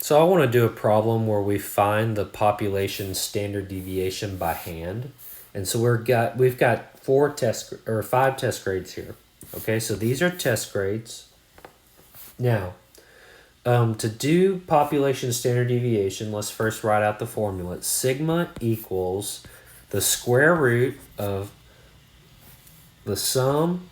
So I want to do a problem where we find the population standard deviation by hand. And so we've got 5 test grades here. Okay, so these are test grades. Now, to do population standard deviation, let's first write out the formula. Sigma equals the square root of the sum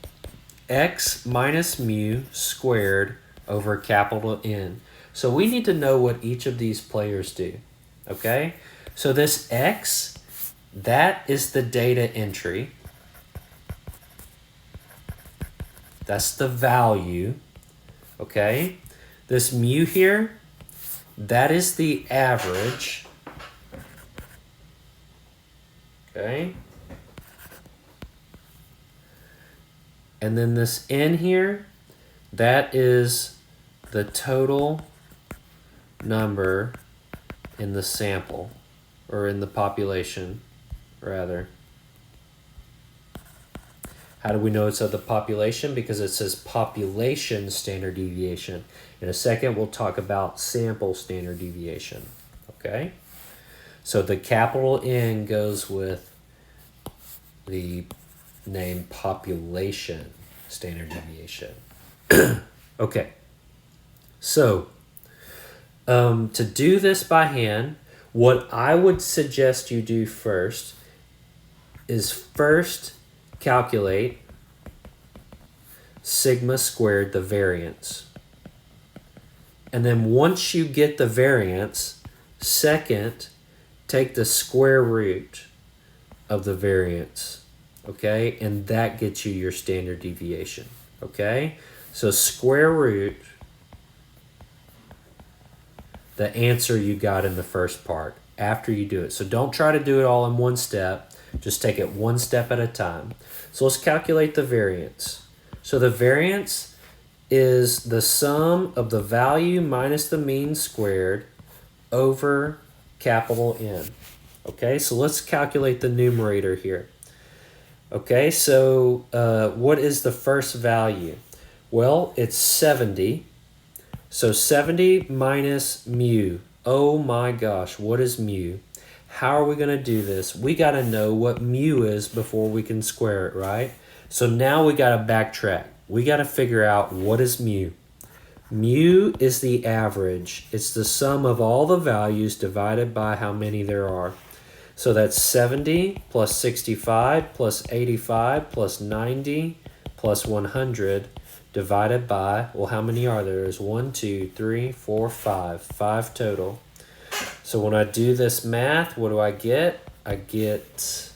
x minus mu squared over capital N. So we need to know what each of these players do. Okay? So this x, that is the data entry. That's the value. Okay? This mu here, that is the average. Okay? And then this n here, that is the total number in the sample, or in the population, rather. How do we know it's of the population? Because it says population standard deviation. In a second, we'll talk about sample standard deviation. Okay? So the capital N goes with the name population standard deviation. Okay. So, to do this by hand, what I would suggest you do first is first calculate sigma squared, the variance. And then once you get the variance, second, take the square root of the variance. Okay? And that gets you your standard deviation. Okay? So square root the answer you got in the first part after you do it. So don't try to do it all in one step. Just take it one step at a time. So let's calculate the variance. So the variance is the sum of the value minus the mean squared over capital N. Okay, so let's calculate the numerator here. Okay, so what is the first value? Well, it's 70. So 70 minus mu. Oh my gosh, what is mu? How are we going to do this? We got to know what mu is before we can square it, right? So now we got to backtrack. We got to figure out what is mu. Mu is the average. It's the sum of all the values divided by how many there are. So that's 70 plus 65 plus 85 plus 90 plus 100 divided by, well, how many are there? There's 1, 2, 3, 4, 5. 5 total. So when I do this math, what do I get? I get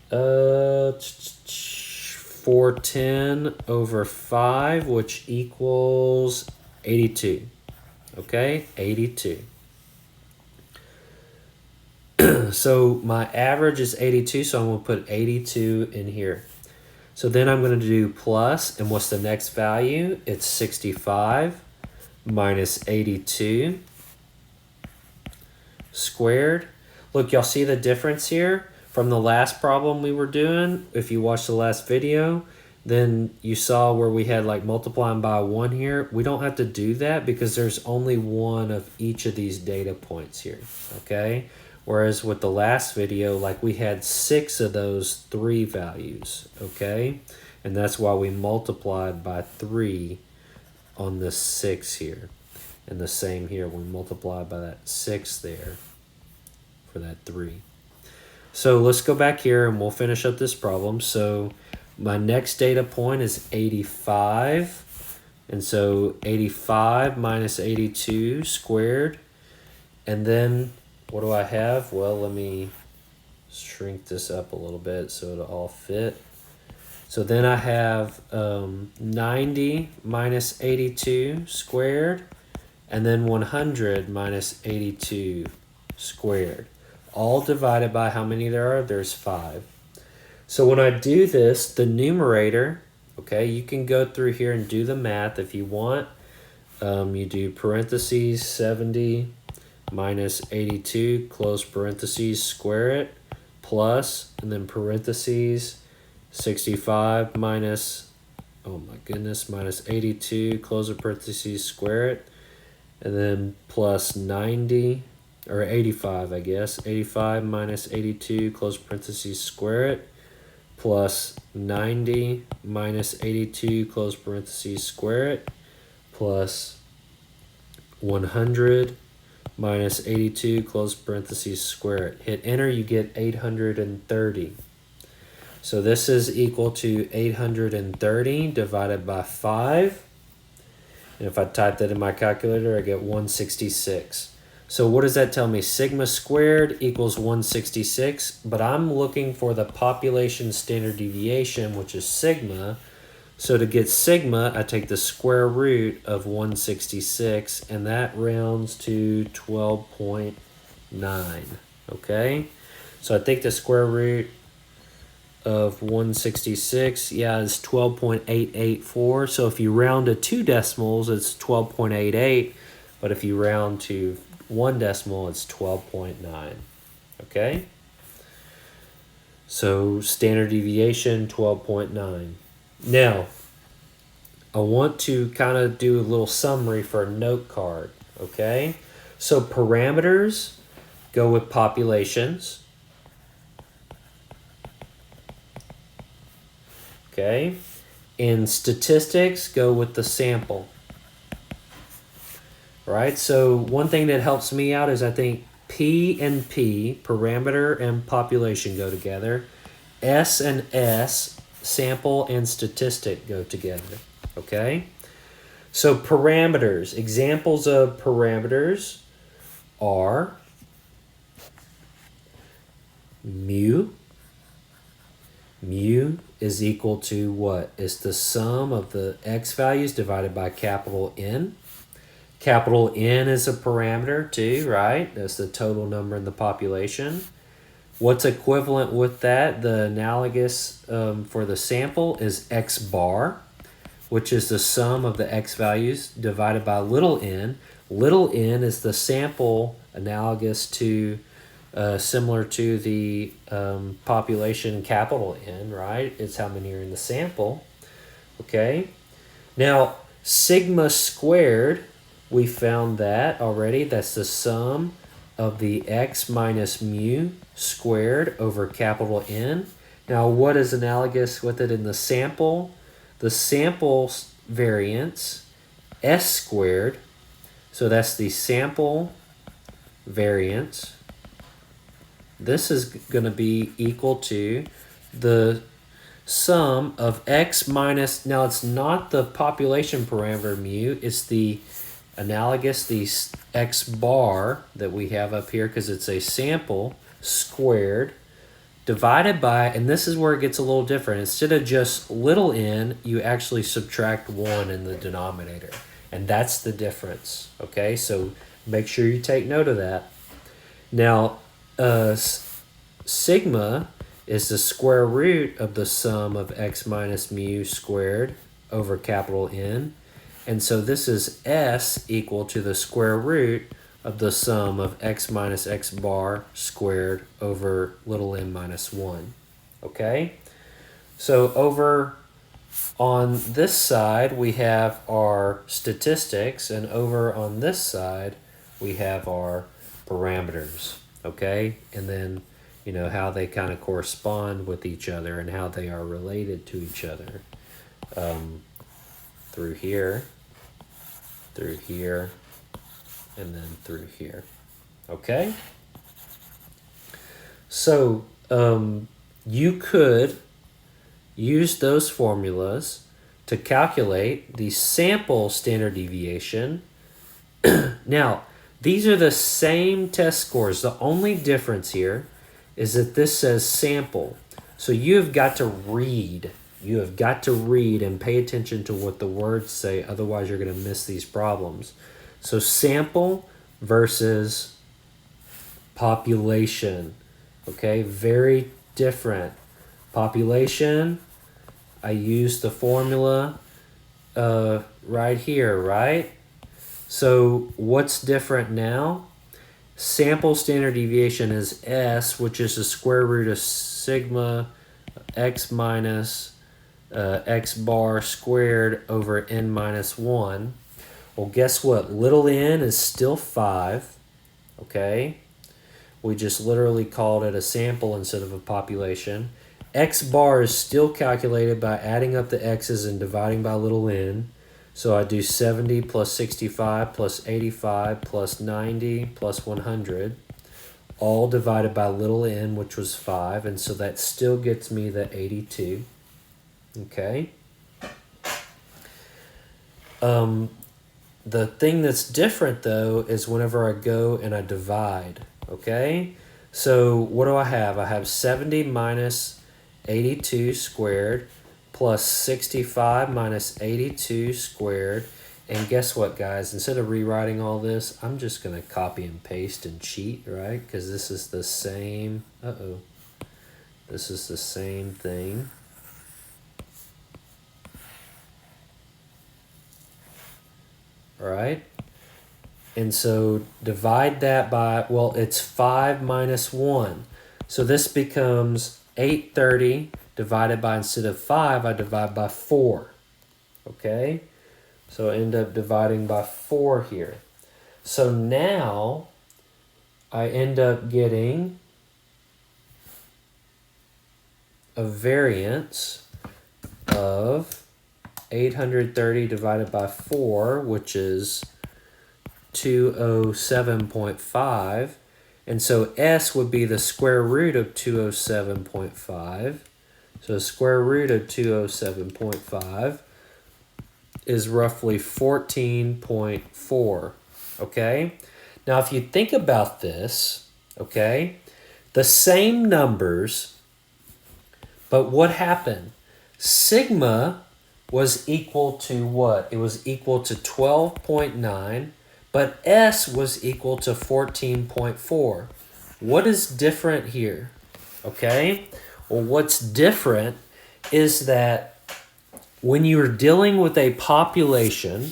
410 over 5, which equals 82. Okay, 82. So my average is 82, so I'm going to put 82 in here. So then I'm going to do plus, and what's the next value? It's 65 minus 82 squared. Look, y'all see the difference here from the last problem we were doing? If you watched the last video, then you saw where we had like multiplying by 1 here. We don't have to do that because there's only one of each of these data points here, okay? Whereas with the last video, like we had 6 of those 3 values, okay? And that's why we multiplied by 3 on this 6 here. And the same here, we multiply by that 6 there for that 3. So let's go back here and we'll finish up this problem. So my next data point is 85. And so 85 minus 82 squared. And then what do I have? Well, let me shrink this up a little bit so it'll all fit. So then I have 90 minus 82 squared, and then 100 minus 82 squared. All divided by how many there are? There's 5. So when I do this, the numerator, okay, you can go through here and do the math if you want. You do parentheses 70 minus 82, close parentheses, square it, plus, and then parentheses 65 minus, oh my goodness, minus 82, close the parentheses, square it, and then plus 90, or 85, I guess. 85 minus 82, close parentheses, square it, plus 90 minus 82, close parentheses, square it, plus 100 minus 82, close parentheses, square it. Hit enter, you get 830. So this is equal to 830 divided by 5. And if I type that in my calculator, I get 166. So what does that tell me? Sigma squared equals 166, but I'm looking for the population standard deviation, which is sigma. So to get sigma, I take the square root of 166, and that rounds to 12.9, okay? So I think the square root of 166, yeah, is 12.884. So if you round to 2 decimals, it's 12.88, but if you round to 1 decimal, it's 12.9, okay? So standard deviation, 12.9. Now, I want to kind of do a little summary for a note card, okay? So parameters go with populations, okay? And statistics go with the sample, right? So one thing that helps me out is I think P and P, parameter and population, go together. S and S, sample and statistic, go together, okay? So parameters, examples of parameters are mu. Mu is equal to what? It's the sum of the x values divided by capital N. Capital N is a parameter too, right? That's the total number in the population. What's equivalent with that? The analogous for the sample is x bar, which is the sum of the x values divided by little n. Little n is the sample, analogous to, similar to the population capital N, right? It's how many are in the sample, okay? Now, sigma squared, we found that already. That's the sum of the x minus mu squared over capital N. Now, what is analogous with it in the sample? The sample variance, S squared. So that's the sample variance. This is going to be equal to the sum of x minus, now it's not the population parameter mu, it's the analogous, the x bar that we have up here because it's a sample squared divided by, and this is where it gets a little different. Instead of just little n, you actually subtract 1 in the denominator. And that's the difference, okay? So make sure you take note of that. Now, sigma is the square root of the sum of x minus mu squared over capital N. And so this is S equal to the square root of the sum of x minus x bar squared over little n minus 1, okay? So over on this side, we have our statistics, and over on this side, we have our parameters, okay? And then, you know, how they kind of correspond with each other and how they are related to each other. Through here, and then through here, okay? So you could use those formulas to calculate the sample standard deviation. Now, these are the same test scores. The only difference here is that this says sample. So you have got to read. You have got to read and pay attention to what the words say. Otherwise, you're going to miss these problems. So sample versus population. Okay, very different. Population, I use the formula right here, right? So what's different now? Sample standard deviation is S, which is the square root of sigma x minus x bar squared over n minus 1. Well, guess what? Little n is still 5, okay? We just literally called it a sample instead of a population. X bar is still calculated by adding up the x's and dividing by little n. So I do 70 plus 65 plus 85 plus 90 plus 100, all divided by little n, which was 5. And so that still gets me the 82. Okay. The thing that's different, though, is whenever I go and I divide. Okay? So what do I have? I have 70 minus 82 squared plus 65 minus 82 squared. And guess what, guys? Instead of rewriting all this, I'm just going to copy and paste and cheat, right? Because this is the same. This is the same thing. All right? And so divide that by, well, it's 5 minus 1. So this becomes 830 divided by, instead of 5, I divide by 4. Okay? So I end up dividing by 4 here. So now I end up getting a variance of 830 divided by 4, which is 207.5. And so S would be the square root of 207.5. So square root of 207.5 is roughly 14.4. Okay? Now, if you think about this, okay, the same numbers, but what happened? Sigma was equal to what? It was equal to 12.9, but S was equal to 14.4. What is different here? Okay? Well, what's different is that when you're dealing with a population,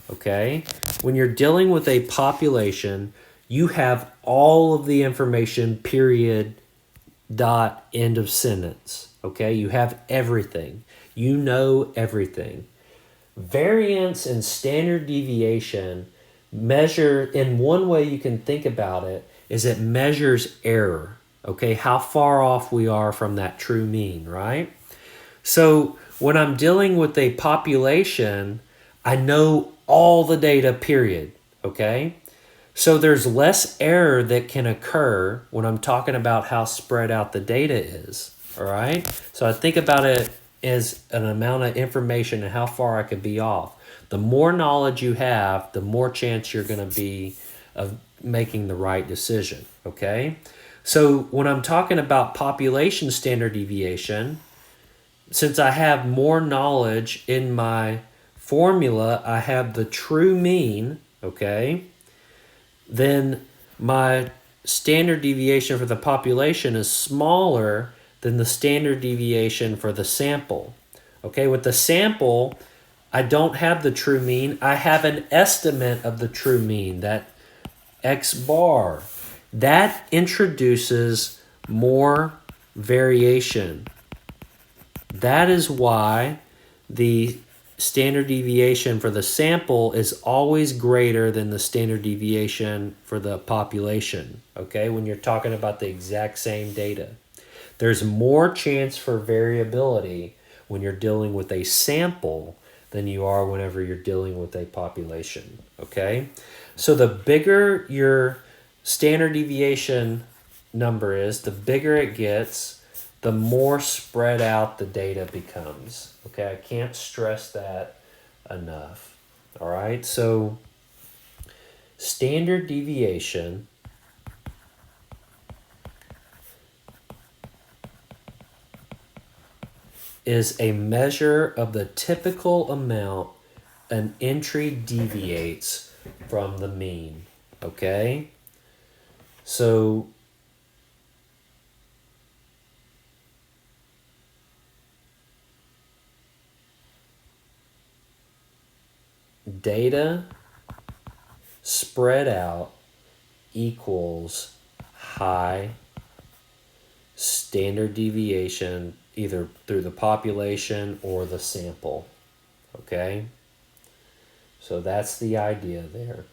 okay, when you're dealing with a population, you have all of the information, period, dot, end of sentence. Okay? You have everything. You know everything. Variance and standard deviation measure, in one way you can think about it, is it measures error. Okay? How far off we are from that true mean, right? So when I'm dealing with a population, I know all the data, period. Okay? So there's less error that can occur when I'm talking about how spread out the data is. All right? So I think about it as an amount of information and how far I could be off. The more knowledge you have, the more chance you're going to be of making the right decision. Okay? So when I'm talking about population standard deviation, since I have more knowledge in my formula, I have the true mean, okay? Then my standard deviation for the population is smaller than the standard deviation for the sample. Okay, with the sample, I don't have the true mean. I have an estimate of the true mean, that X bar. That introduces more variation. That is why the standard deviation for the sample is always greater than the standard deviation for the population, okay, when you're talking about the exact same data. There's more chance for variability when you're dealing with a sample than you are whenever you're dealing with a population, okay? So the bigger your standard deviation number is, the bigger it gets, the more spread out the data becomes. Okay, I can't stress that enough. All right, so standard deviation is a measure of the typical amount an entry deviates from the mean. Okay, so data spread out equals high standard deviation, either through the population or the sample. Okay? So that's the idea there.